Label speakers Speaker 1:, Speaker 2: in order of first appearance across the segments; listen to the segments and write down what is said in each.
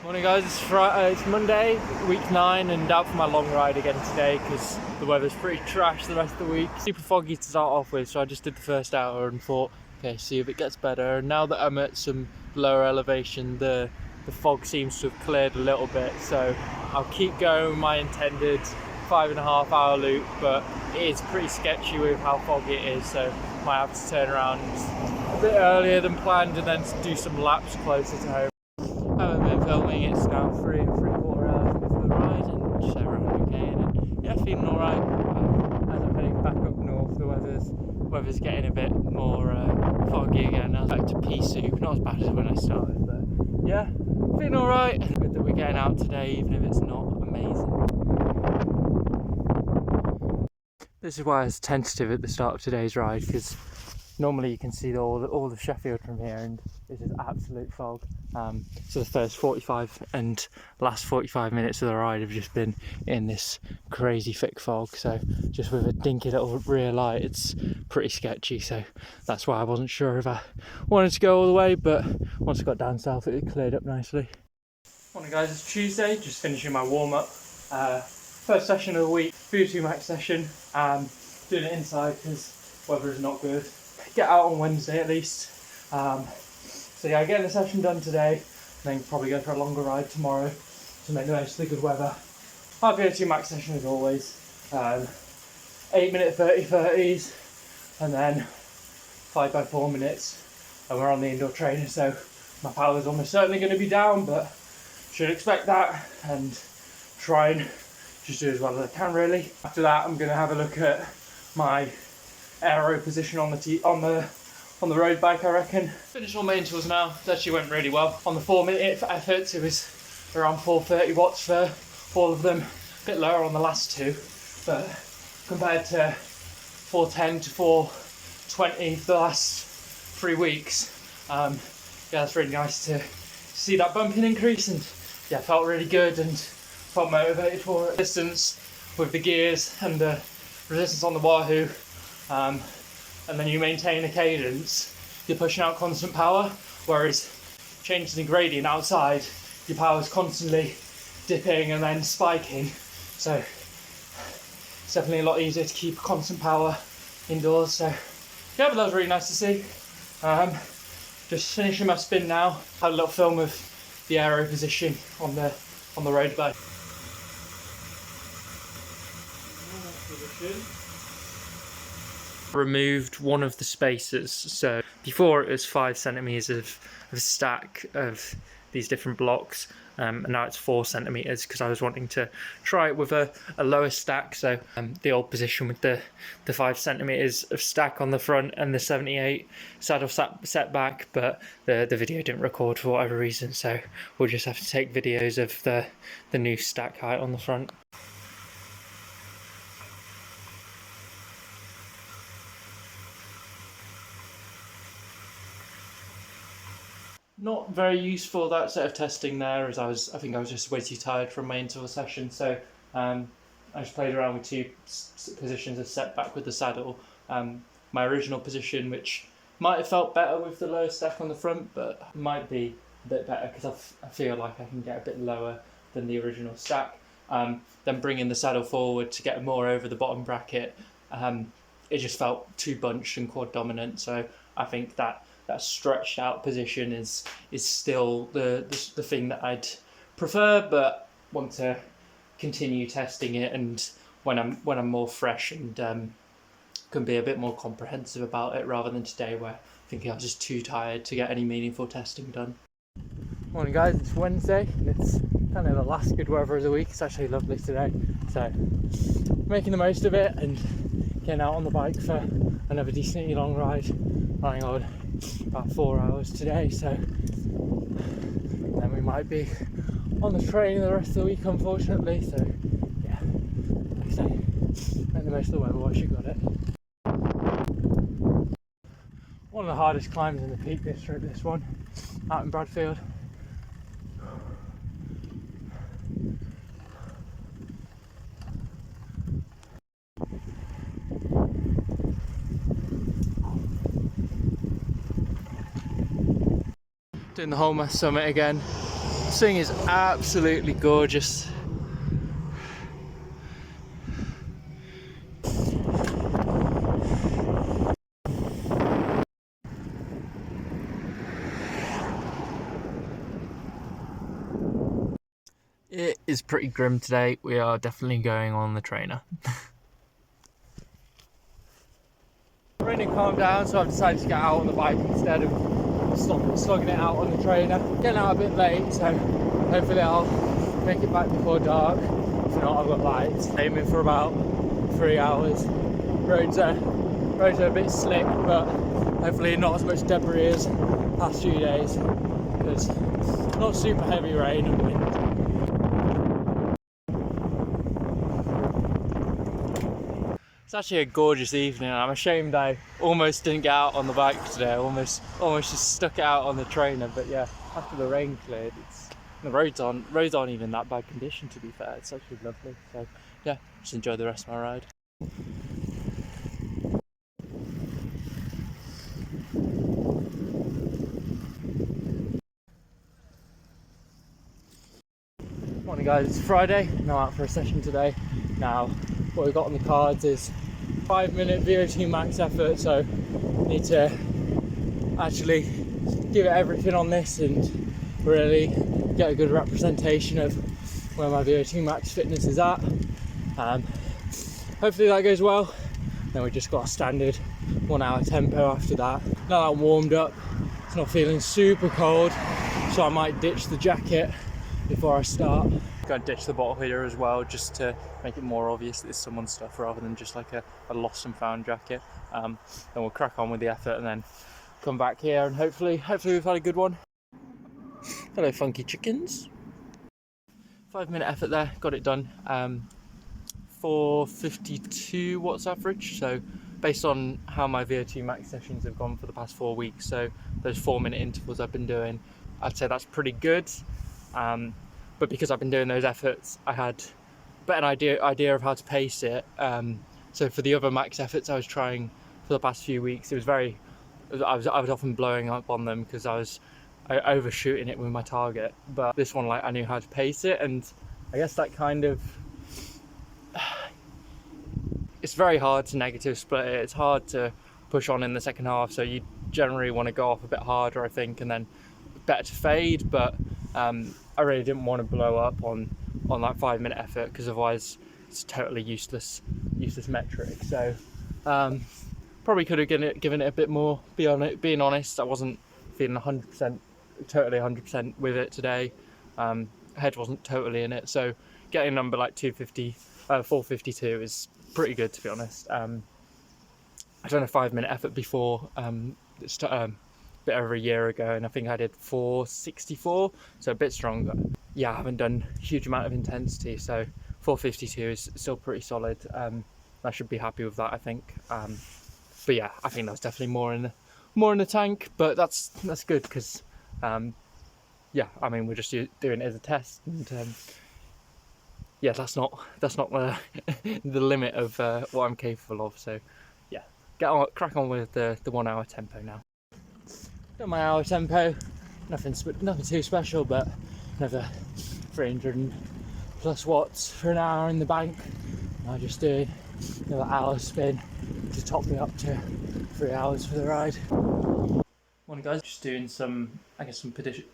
Speaker 1: Morning guys, it's Monday, week 9, and out for my long ride again today because the weather's pretty trash the rest of the week. Super foggy to start off with, so I just did the first hour and thought, okay, see if it gets better. And now that I'm at some lower elevation, the fog seems to have cleared a little bit, so I'll keep going with my intended 5.5 hour loop, but it is pretty sketchy with how foggy it is, so might have to turn around a bit earlier than planned and then do some laps closer to home. I haven't been filming, it's now 3.75 hours into the ride and just everyone okay, and yeah, feeling alright. As I'm heading back up north, the weather's getting a bit more foggy again. Now back to pea soup, not as bad as when I started, but yeah, feeling alright. Good that we're getting out today, even if it's not amazing. This is why I was tentative at the start of today's ride, because normally you can see all the Sheffield from here, and this is absolute fog. So the first 45 and last 45 minutes of the ride have just been in this crazy thick fog. So just with a dinky little rear light, it's pretty sketchy. So that's why I wasn't sure if I wanted to go all the way, but once I got down south, it cleared up nicely. Morning guys, it's Tuesday, just finishing my warm up. First session of the week, VO2 max session. Doing it inside because weather is not good. Get out on Wednesday at least. So yeah, getting the session done today, and then probably go for a longer ride tomorrow to make the most of the good weather. Our VO2 max session as always, 8-minute 30-30s, and then 5x4 minutes, and we're on the indoor trainer, so my power is almost certainly going to be down, but should expect that and try and just do as well as I can really. After that, I'm going to have a look at my aero position on the road bike, I reckon. Finished all my intervals now. It actually went really well. On the 4-minute effort, it was around 430 watts for all of them. A bit lower on the last two, but compared to 410 to 420 for the last 3 weeks, yeah, that's really nice to see that bumping increase, and yeah, felt really good and felt motivated for it. Distance with the gears and the resistance on the Wahoo. And then you maintain a cadence, you're pushing out constant power, whereas changing the gradient outside, your power is constantly dipping and then spiking. So it's definitely a lot easier to keep constant power indoors. So yeah, but that was really nice to see. Just finishing my spin now. Had a little film of the aero position on the road bike. Removed one of the spacers, so before it was 5 centimeters of stack of these different blocks, and now it's 4 centimeters because I was wanting to try it with a lower stack. So the old position with the 5 centimeters of stack on the front and the 78 saddle setback, but the video didn't record for whatever reason, so we'll just have to take videos of the new stack height on the front. Not very useful, that set of testing there, as I think I was just way too tired from my interval session, so I just played around with 2 positions of setback with the saddle. My original position, which might have felt better with the lower stack on the front, but might be a bit better because I feel like I can get a bit lower than the original stack. Then bringing the saddle forward to get more over the bottom bracket, it just felt too bunched and quad dominant, so I think that stretched out position is still the thing that I'd prefer, but want to continue testing it, and when I'm more fresh and can be a bit more comprehensive about it, rather than today where I think I was just too tired to get any meaningful testing done. Morning guys, it's Wednesday and it's kind of the last good weather of the week. It's actually lovely today, so making the most of it and getting out on the bike for another decently long ride. Running on about 4 hours today, so then we might be on the train the rest of the week, unfortunately. So yeah, like I say, make the most of the weather while you got it. One of the hardest climbs in the Peak District, this one, out in Bradfield. Doing the Holmer summit again. This thing is absolutely gorgeous. It is pretty grim today. We are definitely going on the trainer. Raining calmed down, so I've decided to get out on the bike instead of slogging it out on the trainer. Getting out a bit late, so hopefully I'll make it back before dark. If not, I've got lights. Aiming for about 3 hours. Roads are a bit slick, but hopefully not as much debris as the past few days, because not super heavy rain and wind. It's actually a gorgeous evening. I'm ashamed I almost didn't get out on the bike today. I almost just stuck it out on the trainer. But yeah, after the rain cleared, the roads aren't even that bad condition, to be fair. It's actually lovely. So yeah, just enjoy the rest of my ride. Morning guys, it's Friday. Now out for a session today. Now what we've got on the cards is 5-minute VO2 max effort, so need to actually give it everything on this and really get a good representation of where my VO2 max fitness is at. Hopefully that goes well. Then we just got a standard 1 hour tempo after that. Now that I'm warmed up, it's not feeling super cold, so I might ditch the jacket before I start. Gonna ditch the bottle here as well, just to make it more obvious that it's someone's stuff rather than just like a lost and found jacket. Then we'll crack on with the effort and then come back here and hopefully we've had a good one. Hello funky chickens. 5-minute effort there, got it done. 452 watts average, so based on how my VO2 max sessions have gone for the past 4 weeks, so those 4-minute intervals I've been doing, I'd say that's pretty good. But because I've been doing those efforts, I had a better idea of how to pace it. So for the other max efforts I was trying for the past few weeks, I was often blowing up on them because I was overshooting it with my target. But this one, like, I knew how to pace it, and I guess that kind of, it's very hard to negative split it. It's hard to push on in the second half, so you generally want to go off a bit harder, I think, and then better to fade. But I really didn't want to blow up on that 5-minute effort, because otherwise it's totally useless metric. So probably could have given it a bit more. Being honest, I wasn't feeling 100% with it today. Head wasn't totally in it, so getting a number like 452 is pretty good, to be honest. I've done a 5-minute effort before, a bit over a year ago, and I think I did 464, so a bit stronger. Yeah, I haven't done a huge amount of intensity, so 452 is still pretty solid. I should be happy with that, I think. But yeah, I think that's definitely more in the tank, but that's good, because yeah, I mean, we're just doing it as a test, and yeah, that's not the limit of what I'm capable of. So yeah, crack on with the 1 hour tempo now. Done my hour tempo, nothing too special, but another 300 plus watts for an hour in the bank. I'll just do another hour spin to top me up to 3 hours for the ride. Morning guys, just doing some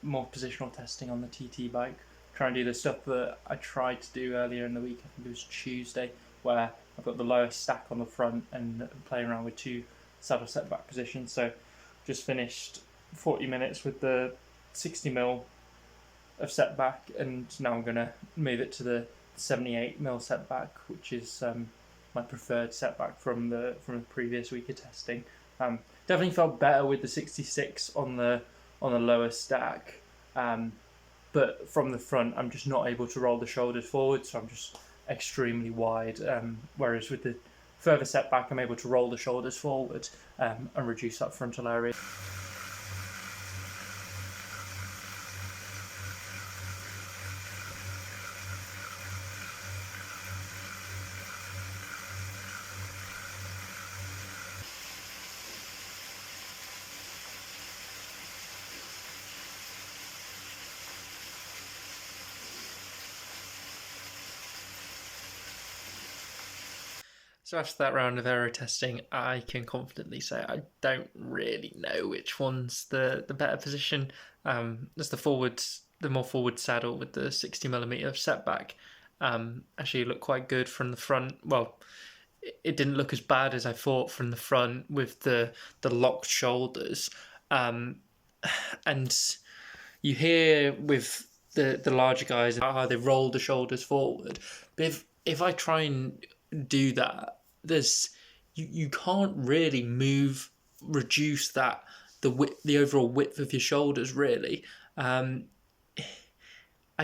Speaker 1: more positional testing on the TT bike. Trying to do the stuff that I tried to do earlier in the week. I think it was Tuesday, where I've got the lowest stack on the front and playing around with 2 saddle setback positions. So just finished 40 minutes with the 60mm of setback, and now I'm gonna move it to the 78mm setback, which is my preferred setback from the previous week of testing. Definitely felt better with the 66 on the lower stack, but from the front I'm just not able to roll the shoulders forward, so I'm just extremely wide, whereas with the further setback I'm able to roll the shoulders forward and reduce that frontal area.
Speaker 2: So after that round of aero testing, I can confidently say I don't really know which one's the better position. As the more forward saddle with the 60mm setback, actually looked quite good from the front. Well, it didn't look as bad as I thought from the front with the locked shoulders, and you hear with the larger guys how they roll the shoulders forward. But if I try and do that, you can't really reduce the overall width of your shoulders really. I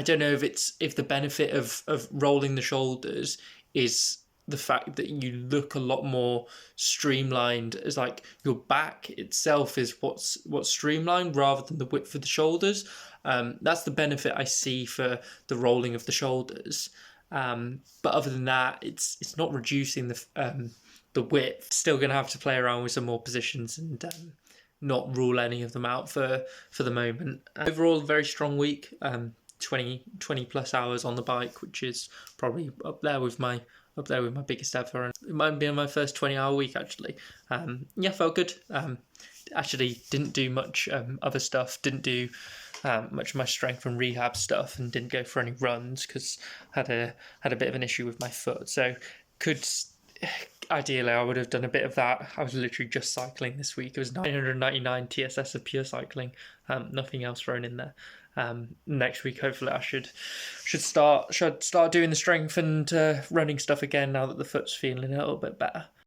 Speaker 2: don't know if the benefit of rolling the shoulders is the fact that you look a lot more streamlined, as like your back itself is what's streamlined rather than the width of the shoulders. That's the benefit I see for the rolling of the shoulders. But other than that, it's not reducing the width. Still going to have to play around with some more positions and not rule any of them out for the moment. Overall, very strong week. 20 plus hours on the bike, which is probably up there with my biggest ever. And it might be my first 20-hour week actually. Yeah, felt good. Actually didn't do much other stuff. Didn't do much of my strength and rehab stuff, and didn't go for any runs because had a bit of an issue with my foot. So ideally I would have done a bit of that. I was literally just cycling this week. It was 999 TSS of pure cycling, nothing else thrown in there. Next week hopefully I should start doing the strength and running stuff again now that the foot's feeling a little bit better.